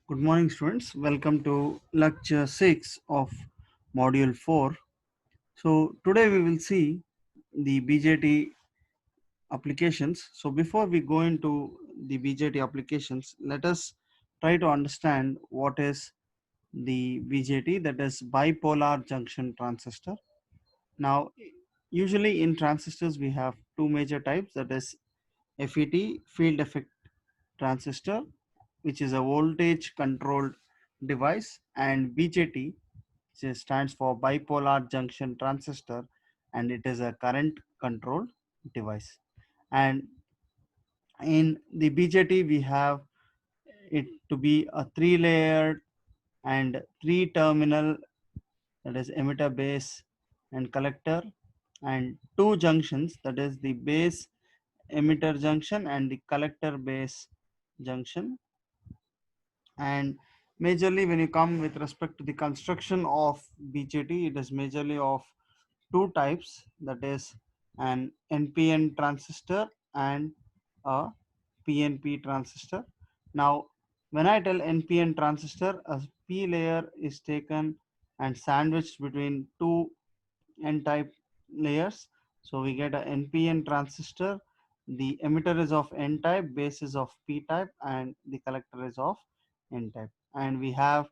Good morning, students. Welcome to lecture 6 of module 4. So, today we will see the BJT applications. So, before we go into the BJT applications, let us try to understand what is the BJT, that is bipolar junction transistor. Now, usually in transistors, we have two major types, that is FET, field effect transistor, which is a voltage controlled device, and BJT, which stands for bipolar junction transistor, and it is a current controlled device. And in the BJT we have it to be a three layered and three terminal, that is emitter, base and collector, and two junctions, that is the base emitter junction and the collector base junction. And majorly when you come with respect to the construction of BJT, it is majorly of two types, that is an NPN transistor and a PNP transistor. Now when I tell NPN transistor, a P layer is taken and sandwiched between two N type layers, so we get a NPN transistor. The emitter is of N type, base is of P type, and the collector is of N type. And we have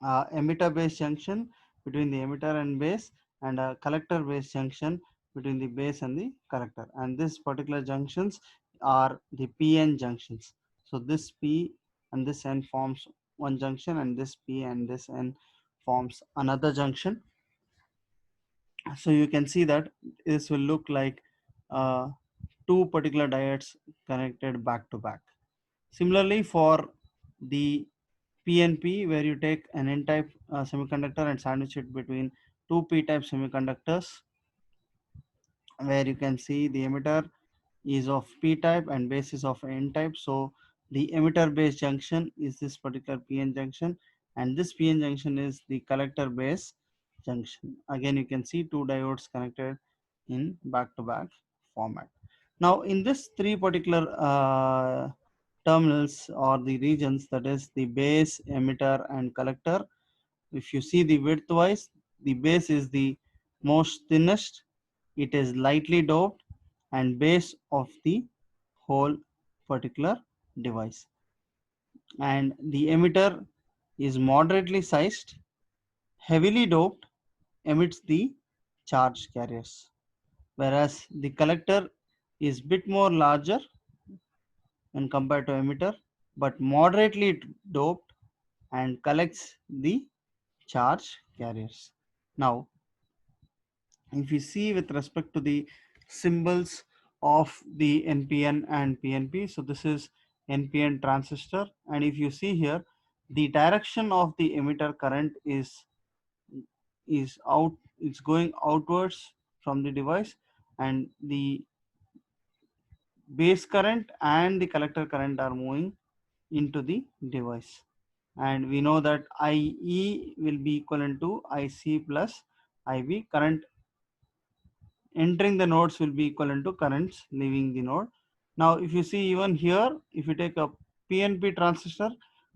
emitter base junction between the emitter and base, and a collector base junction between the base and the collector, and this particular junctions are the PN junctions. So this P and this N forms one junction, and this P and this N forms another junction. So you can see that this will look like uh, two particular diodes connected back to back. Similarly, for the PNP, where you take an N-type semiconductor and sandwich it between two P-type semiconductors, where you can see the emitter is of P-type and base is of N-type. So the emitter base junction is this particular PN junction, and this PN junction is the collector base junction. Again, you can see two diodes connected in back-to-back format. Now, in this three particular terminals or the regions, that is the base, emitter and collector, if you see the width wise, the base is the most thinnest, it is lightly doped and base of the whole particular device, and the emitter is moderately sized, heavily doped, emits the charge carriers, whereas the collector is bit more larger when compared to emitter, but moderately doped and collects the charge carriers. Now, if you see with respect to the symbols of the NPN and PNP, so this is NPN transistor, and if you see here, the direction of the emitter current is out, it's going outwards from the device, and the base current and the collector current are moving into the device, and we know that IE will be equivalent to IC plus IB. Current entering the nodes will be equivalent to currents leaving the node. Now if you see even here, if you take a PNP transistor,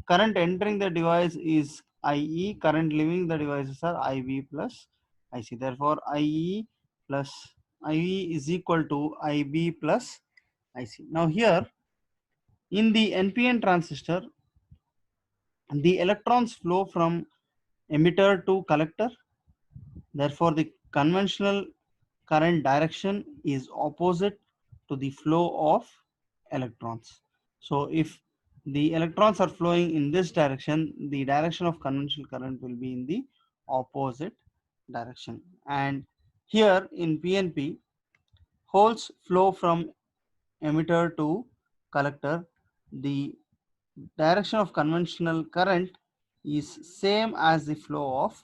current entering the device is IE, current leaving the devices are IB plus IC. Therefore IE is equal to IB plus IC. Now here in the NPN transistor, the electrons flow from emitter to collector. Therefore, the conventional current direction is opposite to the flow of electrons. So, if the electrons are flowing in this direction, the direction of conventional current will be in the opposite direction. And here in PNP, holes flow from emitter to collector. The direction of conventional current is same as the flow of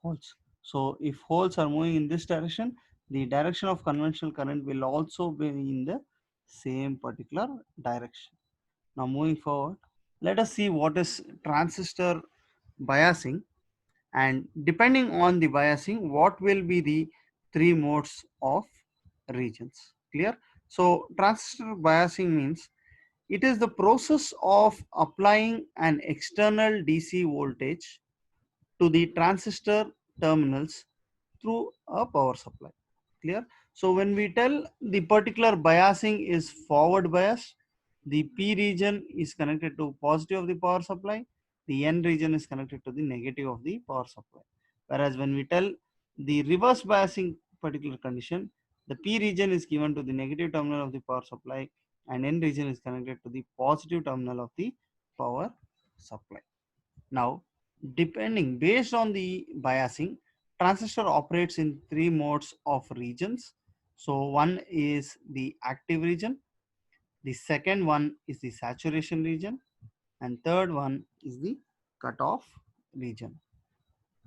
holes. So if holes are moving in this direction, the direction of conventional current will also be in the same particular direction. Now moving forward, let us see what is transistor biasing, and depending on the biasing, what will be the three modes of regions. Clear? So transistor biasing means It is the process of applying an external DC voltage to the transistor terminals through a power supply. Clear? So when we tell the particular biasing is forward bias, the P region is connected to positive of the power supply, the N region is connected to the negative of the power supply. Whereas when we tell the reverse biasing particular condition, the P region is given to the negative terminal of the power supply and N region is connected to the positive terminal of the power supply. Now, depending based on the biasing, transistor operates in three modes of regions. So one is the active region, the second one is the saturation region, and third one is the cutoff region.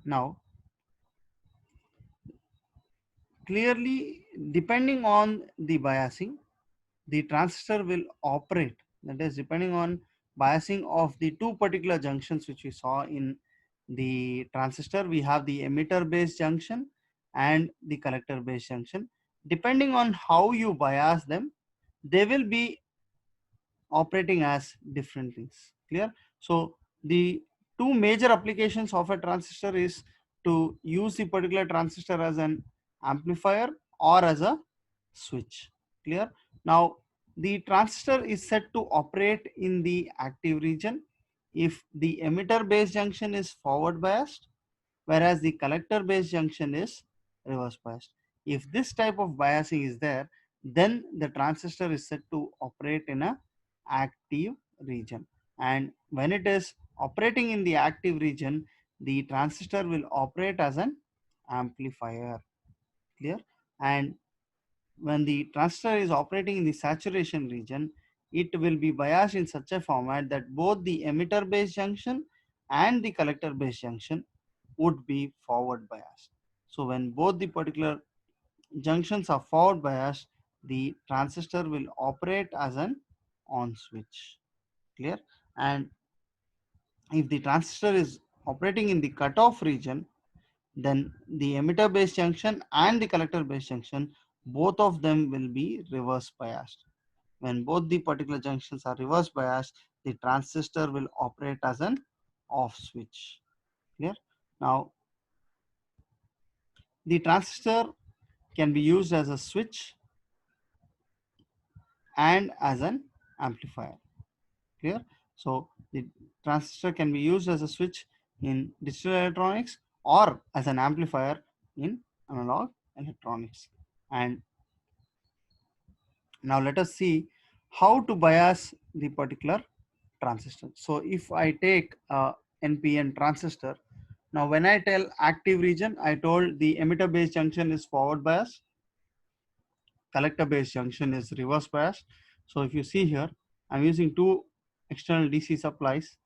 Now, clearly, depending on the biasing, the transistor will operate. That is, depending on biasing of the two particular junctions which we saw in the transistor, we have the emitter based junction and the collector based junction. Depending on how you bias them, they will be operating as different things. Clear? So the two major applications of a transistor is to use the particular transistor as an amplifier or as a switch. Clear? Now the transistor is set to operate in the active region if the emitter based junction is forward biased, whereas the collector based junction is reverse biased. If this type of biasing is there, then the transistor is set to operate in a active region, and when it is operating in the active region, the transistor will operate as an amplifier. Clear? And when the transistor is operating in the saturation region, it will be biased in such a format that both the emitter based junction and the collector based junction would be forward biased. So when both the particular junctions are forward biased, the transistor will operate as an on switch. Clear? And if the transistor is operating in the cutoff region, then the emitter based junction and the collector based junction, both of them will be reverse biased. When both the particular junctions are reverse biased, the transistor will operate as an off switch. Clear? Now the transistor can be used as a switch and as an amplifier. Clear? So the transistor can be used as a switch in digital electronics or as an amplifier in analog electronics. And now let us see how to bias the particular transistor. So if I take a NPN transistor, now when I tell active region, I told the emitter based junction is forward bias, collector based junction is reverse bias. So if you see here, I'm using two external DC supplies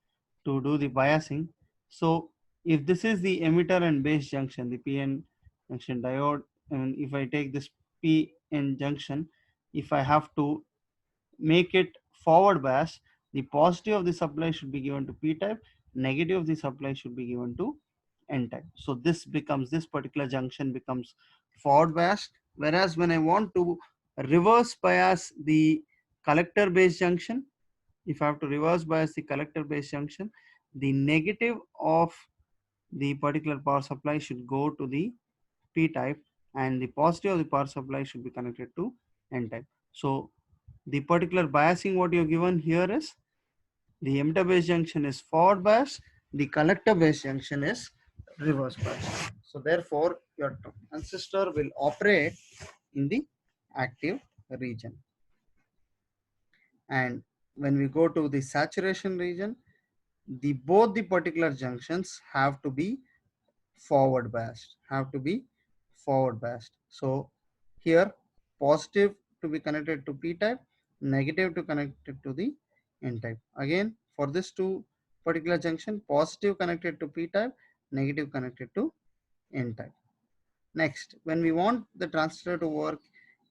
to do the biasing. So if this is the emitter and base junction, the PN junction diode, and if I take this PN junction, if I have to make it forward bias, the positive of the supply should be given to P type, negative of the supply should be given to N type. So this particular junction becomes forward biased, whereas when I want to reverse bias the collector based junction, if I have to reverse bias the collector based junction, the negative of the particular power supply should go to the P type and the positive of the power supply should be connected to N type. So the particular biasing what you are given here is the emitter based junction is forward bias, the collector based junction is reverse bias. So therefore your transistor will operate in the active region. And when we go to the saturation region, the both the particular junctions have to be forward biased, so here positive to be connected to P type, negative to connected to the N type. Again for this two particular junction, positive connected to P type, negative connected to N type. Next, when we want the transistor to work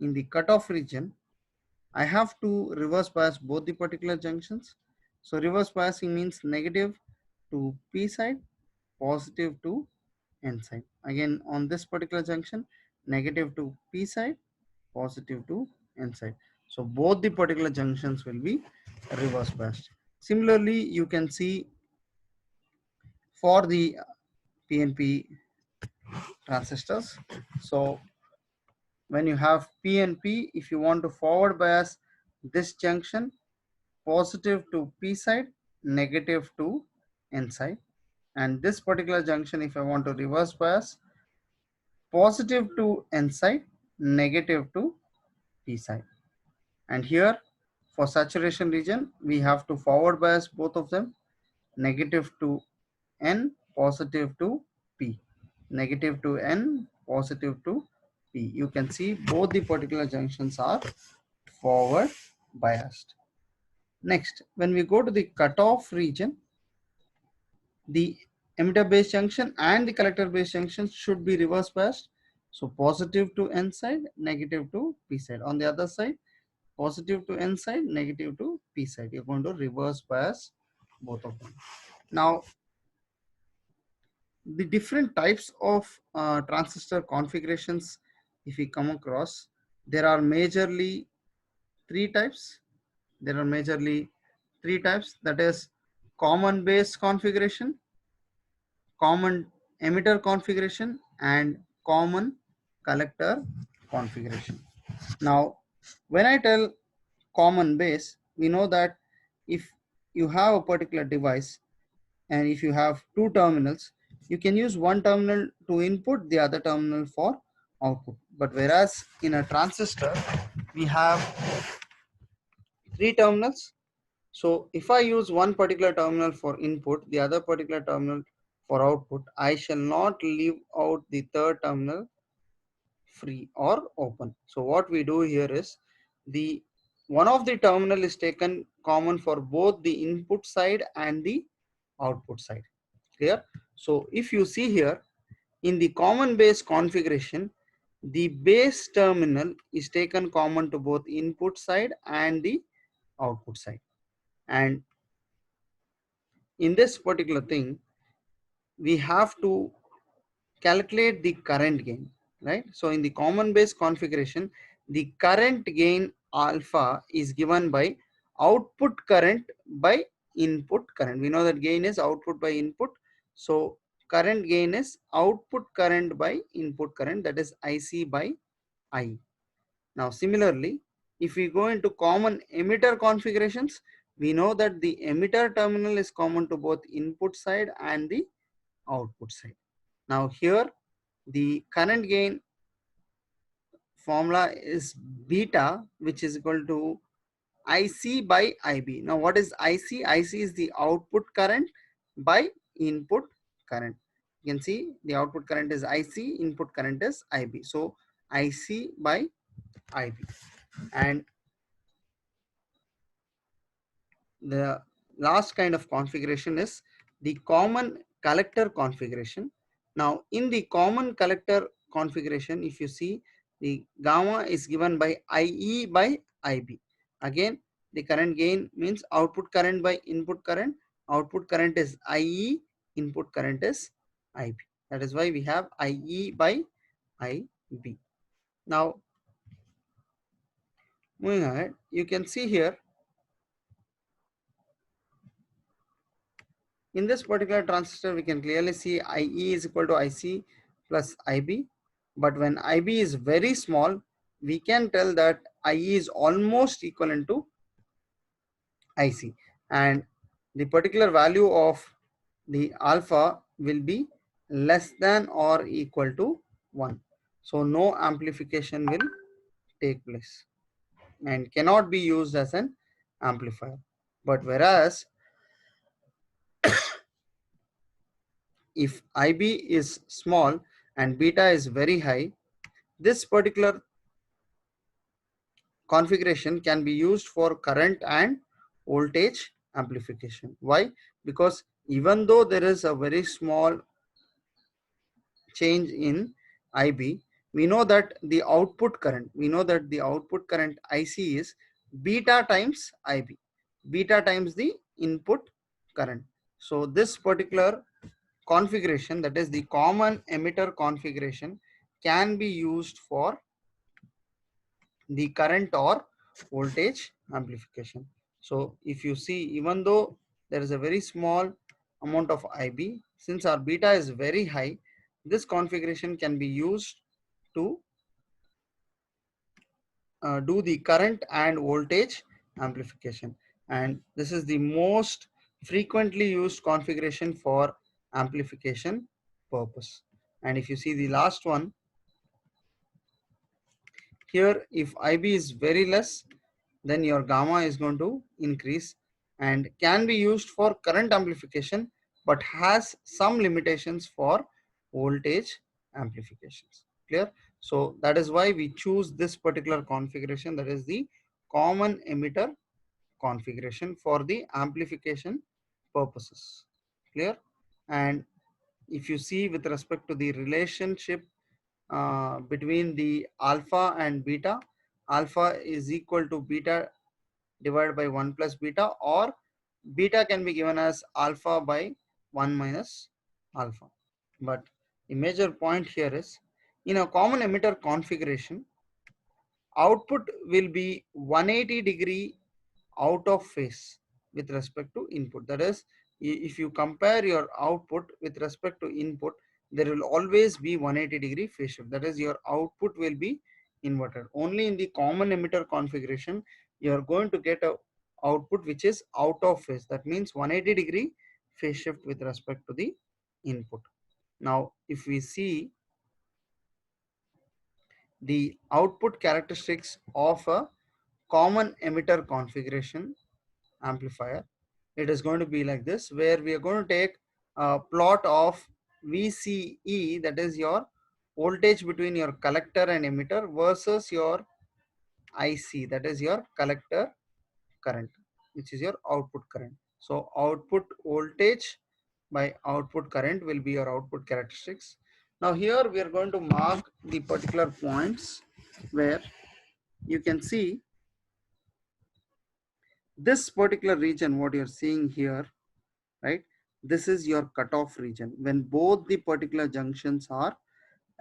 in the cutoff region, I have to reverse bias both the particular junctions. So reverse biasing means negative to P side, positive to N side. Again on this particular junction, negative to P side, positive to N side. So both the particular junctions will be reverse biased. Similarly, you can see for the PNP transistors. So when you have PNP, if you want to forward bias this junction, positive to P side, negative to N side. And this particular junction, if I want to reverse bias, positive to N side, negative to P side. And here for saturation region, we have to forward bias both of them, negative to N, positive to P, negative to N, positive to P. You can see both the particular junctions are forward biased. Next, when we go to the cutoff region, the emitter base junction and the collector base junction should be reverse biased. So positive to N side, negative to P side. On the other side, positive to N side, negative to P side. You're going to reverse bias both of them. Now, the different types of transistor configurations, if we come across, there are majorly three types. That is common base configuration, common emitter configuration, and common collector configuration. Now, when I tell common base, we know that if you have a particular device and if you have two terminals, you can use one terminal to input, the other terminal for output. But whereas in a transistor, we have three terminals. So if I use one particular terminal for input, the other particular terminal for output, I shall not leave out the third terminal free or open. So what we do here is the one of the terminal is taken common for both the input side and the output side. Clear? So if you see here in the common base configuration, the base terminal is taken common to both input side and the output side. And in this particular thing, we have to calculate the current gain, right? So in the common base configuration, the current gain alpha is given by output current by input current. We know that gain is output by input. So current gain is output current by input current, that is IC by I. Now similarly, if we go into common emitter configurations, we know that the emitter terminal is common to both input side and the output side. Now here the current gain formula is beta, which is equal to IC by IB. Now what is IC? IC is the output current by input current. You can see the output current is IC, input current is IB. So IC by IB. And the last kind of configuration is the common collector configuration. Now in the common collector configuration, if you see, the gamma is given by IE by IB. Again, the current gain means output current by input current. Output current is IE, input current is IB. That is why we have IE by IB. Now moving ahead, you can see here in this particular transistor, we can clearly see IE is equal to IC plus IB. But when IB is very small, we can tell that IE is almost equivalent to IC. And the particular value of the alpha will be less than or equal to 1. So no amplification will take place and cannot be used as an amplifier. But whereas if IB is small and beta is very high, this particular configuration can be used for current and voltage amplification. Why? Because even though there is a very small change in IB, we know that the output current, IC is beta times IB, beta times the input current. So this particular configuration, that is the common emitter configuration, can be used for the current or voltage amplification. So if you see, even though there is a very small amount of IB, since our beta is very high, this configuration can be used to do the current and voltage amplification, and this is the most frequently used configuration for amplification purpose. And if you see the last one here, if IB is very less, then your gamma is going to increase and can be used for current amplification, but has some limitations for voltage amplifications. Clear? So that is why we choose this particular configuration, that is the common emitter configuration for the amplification purposes. Clear? And if you see with respect to the relationship between the alpha and beta, alpha is equal to beta divided by 1 plus beta, or beta can be given as alpha by 1 minus alpha. But the major point here is, in a common emitter configuration, output will be 180-degree out of phase with respect to input. That is, if you compare your output with respect to input, there will always be 180-degree phase shift. That is, your output will be inverted. Only in the common emitter configuration you are going to get a output which is out of phase. That means 180-degree phase shift with respect to the input. Now if we see the output characteristics of a common emitter configuration amplifier, it is going to be like this, where we are going to take a plot of VCE, that is your voltage between your collector and emitter, versus your IC, that is your collector current, which is your output current. So output voltage by output current will be your output characteristics. Now here we are going to mark the particular points where you can see this particular region, what you're seeing here, right? This is your cutoff region when both the particular junctions are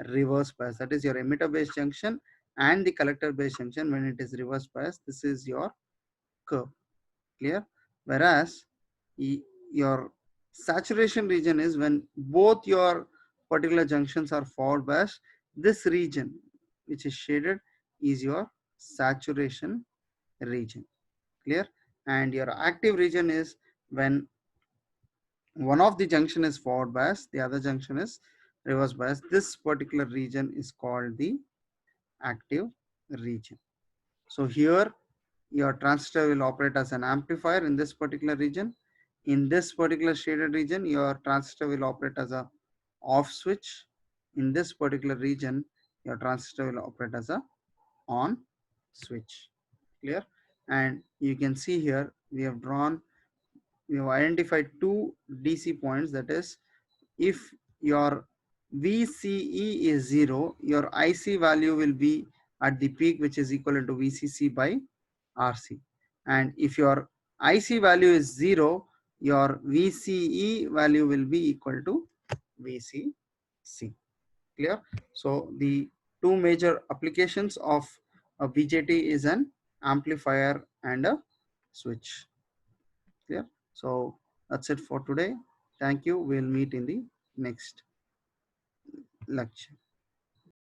reverse bias. That is your emitter based junction and the collector based junction. When it is reverse bias, this is your curve. Clear? Whereas your saturation region is when both your particular junctions are forward biased. This region, which is shaded, is your saturation region. Clear? And your active region is when one of the junction is forward bias, the other junction is reverse bias. This particular region is called the active region. So here your transistor will operate as an amplifier in this particular region. In this particular shaded region, your transistor will operate as a off switch. In this particular region, your transistor will operate as a on switch. Clear? And you can see here we have identified two DC points. That is, if your VCE is 0, your IC value will be at the peak, which is equivalent to VCC by RC. And if your IC value is 0, your VCE value will be equal to VCC. Clear? So the two major applications of a BJT is an amplifier and a switch. Clear? So that's it for today. Thank you. We'll meet in the next lecture.